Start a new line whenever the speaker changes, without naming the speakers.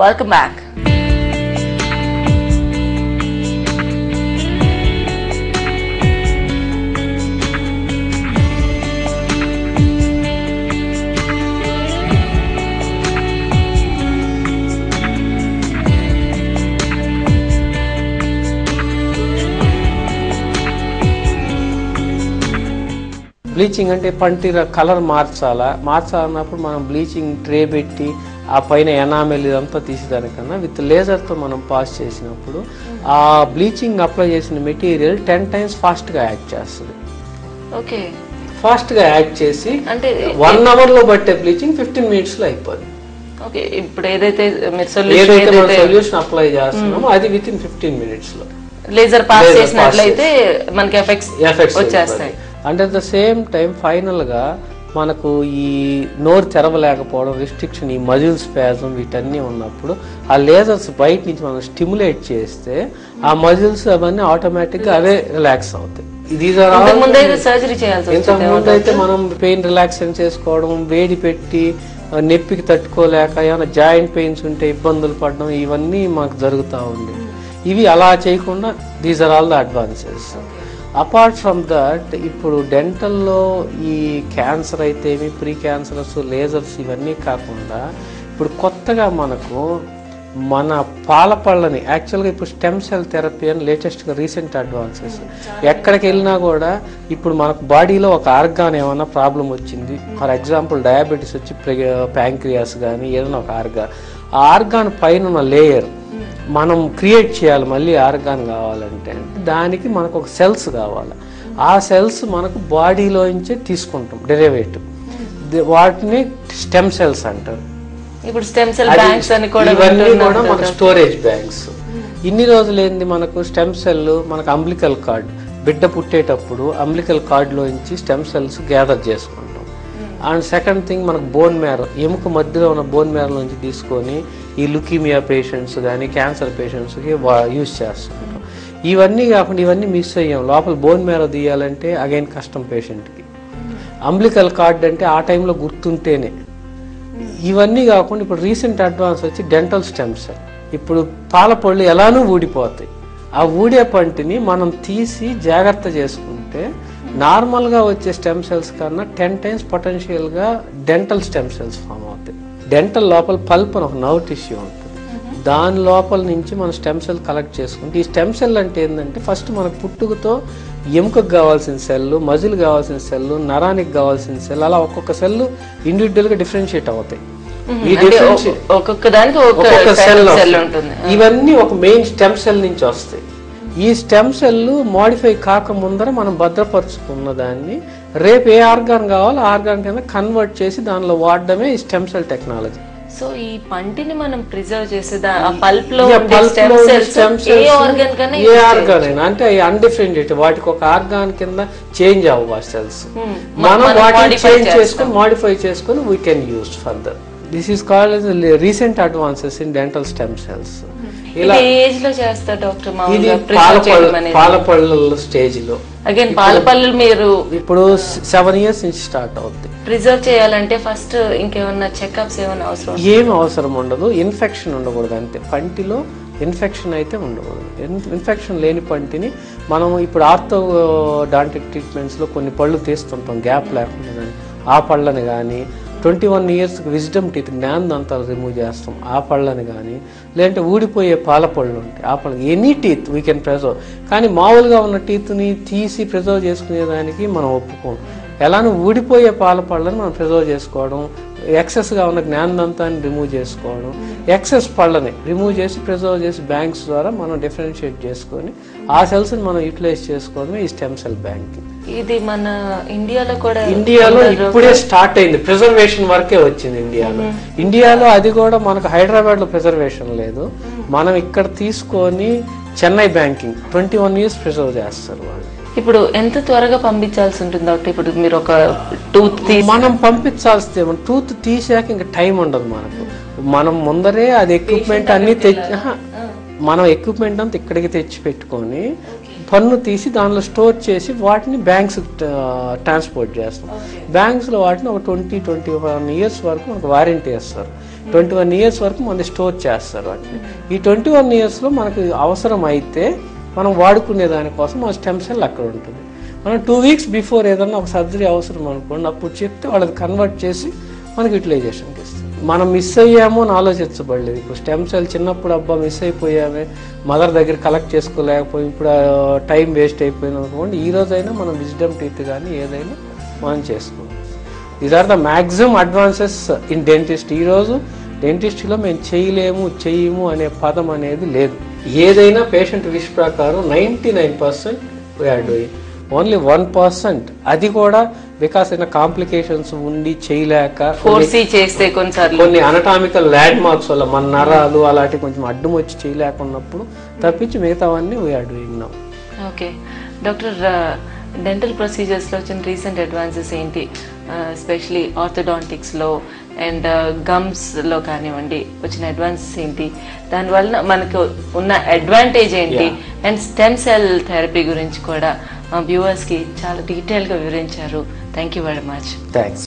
Welcome back.
Bleaching అంటే పంటి colour మార్చాలన్నప్పుడు మనం బ్లీచింగ్ ట్రే పెట్టి ఆ పైన ఎనామెల్ ఇదంతా తీసేదానికన్నా విత్ లేజర్తో మనం పాస్ చేసినప్పుడు ఆ బ్లీచింగ్ అప్లై చేసిన మెటీరియల్ 10 times ఫాస్ట్గా యాక్ట్ చేస్తుంది.
ఓకే,
ఫాస్ట్గా యాక్ట్ చేసి
అంటే
1 hourలో పట్టే బ్లీచింగ్ 15 minutesలో అయిపోద్ది.
ఓకే, ఇప్పుడు ఏదైతే
సొల్యూషన్ అప్లై చేస్తున్నామో అది విత్ ఇన్ 15 minutesలో
లేజర్ పాస్ చేసినట్లయితే మనకి ఎఫెక్ట్స్ వచ్చేస్తాయి.
And at the same time ఫైనల్గా మనకు ఈ నోరు తెరవలేకపోవడం, రిస్ట్రిక్షన్, ఈ మజిల్ స్పాజం వీటన్నీ ఉన్నప్పుడు ఆ లేజర్స్ బయట నుంచి మనం స్టిమ్యులేట్ చేస్తే ఆ మజిల్స్ అవన్నీ ఆటోమేటిక్గా అవే రిలాక్స్ అవుతాయి. ఇంతకుముందు అయితే మనం పెయిన్ రిలాక్సేషన్ చేసుకోవడం, వేడి పెట్టి నొప్పికి తట్టుకోలేక ఏమైనా జాయింట్ పెయిన్స్ ఉంటే ఇబ్బందులు పడడం ఇవన్నీ మాకు జరుగుతూ ఉంది. ఇవి అలా చేయకుండా these are all the advances. Apart from that ఇప్పుడు డెంటల్లో ఈ క్యాన్సర్ అయితేమి, ప్రీ క్యాన్సరస్, లేజర్స్ ఇవన్నీ కాకుండా ఇప్పుడు కొత్తగా మనకు మన పాలపళ్ళని యాక్చువల్గా ఇప్పుడు స్టెమ్ సెల్ థెరపీ అని లేటెస్ట్గా రీసెంట్ అడ్వాన్సెస్. ఎక్కడికి వెళ్ళినా కూడా ఇప్పుడు మనకు బాడీలో ఒక ఆర్గాన్ ఏమైనా ప్రాబ్లం వచ్చింది, ఫర్ ఎగ్జాంపుల్ డయాబెటీస్ వచ్చి ప్యాంక్రియాస్ కానీ ఏదైనా ఒక ఆర్గాన్, ఆ ఆర్గాన్ పైన ఉన్న లేయర్ మనం క్రియేట్ చేయాలి. మళ్ళీ ఆర్గాన్ కావాలంటే దానికి మనకు ఒక సెల్స్ కావాలి. ఆ సెల్స్ మనకు బాడీలోంచే తీసుకుంటాం డెరివేటివ్, వాటిని స్టెమ్ సెల్స్ అంటారు.
ఇప్పుడు స్టెమ్ సెల్ బ్యాంక్స్ అని కూడా
ఇవన్నీ కూడా మన స్టోరేజ్ బ్యాంక్స్. ఇన్ని రోజులు ఏంది మనకు స్టెమ్ సెల్, మనకు అంబ్లికల్ కార్డ్, బిడ్డ పుట్టేటప్పుడు అంబ్లికల్ కార్డ్లోంచి స్టెమ్ సెల్స్ గ్యాదర్ చేసుకుంటాం. అండ్ సెకండ్ థింగ్ మనకు బోన్ మ్యారో, ఎముక మధ్యలో ఉన్న బోన్ మ్యారో నుంచి తీసుకొని ఈ లుకీమియా పేషెంట్స్ కానీ క్యాన్సర్ పేషెంట్స్కి యూజ్ చేస్తుంటాం. ఇవన్నీ కాకుండా ఇవన్నీ మిస్ అయ్యాం. లోపల బోన్ మ్యారో తీయాలంటే అగైన్ కష్టం పేషెంట్కి. అంబ్లికల్ కార్డ్ అంటే ఆ టైంలో గుర్తుంటేనే. ఇవన్నీ కాకుండా ఇప్పుడు రీసెంట్ అడ్వాన్స్ వచ్చి డెంటల్ స్టెమ్ సెల్. ఇప్పుడు పాలపళ్ళు ఎలానూ ఊడిపోతాయి, ఆ ఊడే పంటిని మనం తీసి జాగ్రత్త చేసుకుంటే నార్మల్గా వచ్చే స్టెమ్ సెల్స్ కన్నా 10 times పొటెన్షియల్గా డెంటల్ స్టెమ్ సెల్స్ ఫామ్ అవుతాయి. డెంటల్ లోపల పల్ప్ అని ఒక నర్వ్ టిష్యూ ఉంటుంది, దాని లోపల నుంచి మనం స్టెమ్ సెల్ కలెక్ట్ చేసుకుంటే, ఈ స్టెమ్ సెల్ అంటే ఏంటంటే ఫస్ట్ మనకు పుట్టుకతో ఎముకకు కావాల్సిన సెల్, మజిల్ కావాల్సిన సెల్, నరానికి కావాల్సిన సెల్, అలా ఒక్కొక్క సెల్ ఇండివిజువల్ గా డిఫరెన్షియేట్ అవుతాయి. ఇవన్నీ ఒక మెయిన్ స్టెమ్ సెల్ నుంచి వస్తాయి. ఈ స్టెమ్ సెల్ మోడిఫై కాకముందర మనం భద్రపరుచుకున్న దాన్ని రేపు ఏ ఆర్గాన్ కావాలో ఆర్గాన్ కింద కన్వర్ట్ చేసి దానిలో వాడడమే ఈ స్టెమ్ సెల్ టెక్నాలజీ.
సో ఈ పంటిని మనం ప్రిజర్వ్ చేసే పల్ప్ లో ఏ
ఆర్గాన్ అయినా అంటే అన్డిఫరెంట్ వాటికి ఒక ఆర్గాన్ కింద చేంజ్ అవ్వ సెల్స్, మనం వాటిని చేంజ్ చేసుకుని మోడిఫై చేసుకుని we can use further. This is called recent advances in dental stem cells. పాలపళ్ళ స్టేజ్ లో
అగైన్ పాలపళ్ళు మీరు
ఇప్పుడు 7 years నుంచి స్టార్ట్ అవుతుంది.
ప్రిజర్వ్ చేయాలంటే ఫస్ట్ ఇంకేమన్నా చెకప్స్ ఏమైనా అవసరం?
ఏమి అవసరం ఉండదు, ఇన్ఫెక్షన్ ఉండకూడదు అంతే. పంటిలో ఇన్ఫెక్షన్ అయితే ఉండకూడదు. ఇన్ఫెక్షన్ లేని పంటిని మనం ఇప్పుడు ఆర్థోడాంటిక్ ట్రీట్మెంట్స్లో కొన్ని పళ్ళు తీస్తుంటాం గ్యాప్ లేకుండా, ఆ పళ్ళని కానీ 21 years విజ్డమ్ టీత్ జ్ఞానదంతాలు రిమూవ్ చేస్తాం, ఆ పళ్ళని కానీ, లేదంటే ఊడిపోయే పాలపళ్ళు ఉంటాయి ఆ పళ్ళు, any teeth we can preserve. కానీ మామూలుగా ఉన్న టీత్ని తీసి ప్రిజర్వ్ చేసుకునేదానికి మనం ఒప్పుకోం. ఎలానో ఊడిపోయే పాలపళ్ళని మనం ప్రిజర్వ్ చేసుకోవడం, ఎక్సెస్గా ఉన్న జ్ఞానదంతాన్ని రిమూవ్ చేసుకోవడం, ఎక్సెస్ పళ్ళని రిమూవ్ చేసి ప్రిజర్వ్ చేసి బ్యాంక్స్ ద్వారా మనం డిఫరెన్షియేట్ చేసుకొని ఆ సెల్స్ని మనం యూటిలైజ్ చేసుకోవడమే ఈ స్టెమ్ సెల్ బ్యాంక్.
ఇది మన ఇండియాలో కూడా
ఇప్పుడే స్టార్ట్ అయింది, ప్రిజర్వేషన్ వరకే వచ్చింది ఇండియాలో. అది కూడా మనకు హైదరాబాద్ లో ప్రిజర్వేషన్ లేదు, మనం ఇక్కడ తీసుకొని చెన్నై బ్యాంకింగ్ 21 years ప్రిజర్వ్ చేస్తారు వాళ్ళు.
ఇప్పుడు ఎంత త్వరగా పంపించాల్సి ఉంటుంది డాక్టర్? ఇప్పుడు మీరు ఒక టూత్
మనం పంపించాల్సి, టూత్ తీసాక ఇంకా టైం ఉండదు మనకు. మనం ముందరే అది ఎక్విప్మెంట్ అన్ని తెచ్చి, మనం ఎక్విప్మెంట్ అంతా ఇక్కడికి తెచ్చి పెట్టుకొని పన్ను తీసి దానిలో స్టోర్ చేసి వాటిని బ్యాంక్స్ ట్రాన్స్పోర్ట్ చేస్తాం. బ్యాంక్స్లో వాటిని ఒక 20-21 ఇయర్స్ వరకు మనకు వారంటీ ఇస్తారు. 21 ఇయర్స్ వరకు మనది స్టోర్ చేస్తారు వాటిని. ఈ 21 ఇయర్స్లో మనకు అవసరం అయితే మనం వాడుకునే దానికోసం మన స్టెమ్ సెల్ అక్కడ ఉంటుంది. మనం 2 వీక్స్ బిఫోర్ ఏదన్నా ఒక సర్జరీ అవసరం అనుకోండి, అప్పుడు చెప్తే వాళ్ళకి కన్వర్ట్ చేసి మనకి యూటిలైజేషన్కి ఇస్తుంది. మనం మిస్ అయ్యామో అని ఆలోచించబడలేదు. ఇప్పుడు స్టెమ్ సెల్ చిన్నప్పుడు అబ్బా మిస్ అయిపోయామే, మదర్ దగ్గర కలెక్ట్ చేసుకోలేకపోయి ఇప్పుడు టైం వేస్ట్ అయిపోయింది అనుకోండి, ఈ రోజైనా మనం విజ్డమ్ టీత్ కానీ ఏదైనా మనం చేసుకోవచ్చు. These are the maximum advances in dentist. ఈరోజు డెంటిస్ట్లో మేము చెయ్యము అనే పదం అనేది లేదు. ఏదైనా పేషెంట్ విష్ ప్రకారం 99% వీఆర్ డూయింగ్. ఓన్లీ 1%, అది కూడా బికాస్ అయిన కాంప్లికేషన్స్ ఉండి చేయలేక
చేస్తే
కొన్ని అనటామికల్ ల్యాండ్ మార్క్స్ వల్ల మన నరాలు అలాంటి కొంచెం అడ్డం వచ్చి చేయలేకున్నప్పుడు తప్పించి మిగతావన్నీ we are doing now.
Okay doctor, dental ప్రొసీజర్స్లో వచ్చిన రీసెంట్ అడ్వాన్సెస్ ఏంటి? ఎస్పెషలీ ఆర్థోడాంటిక్స్లో అండ్ గమ్స్లో కానివ్వండి వచ్చిన అడ్వాన్సెస్ ఏంటి? దానివల్ల మనకు ఉన్న అడ్వాంటేజ్ ఏంటి? అండ్ స్టెమ్ సెల్ థెరపీ గురించి కూడా మా వ్యూవర్స్కి చాలా డీటెయిల్గా వివరించారు. Thank you very much.
Thanks.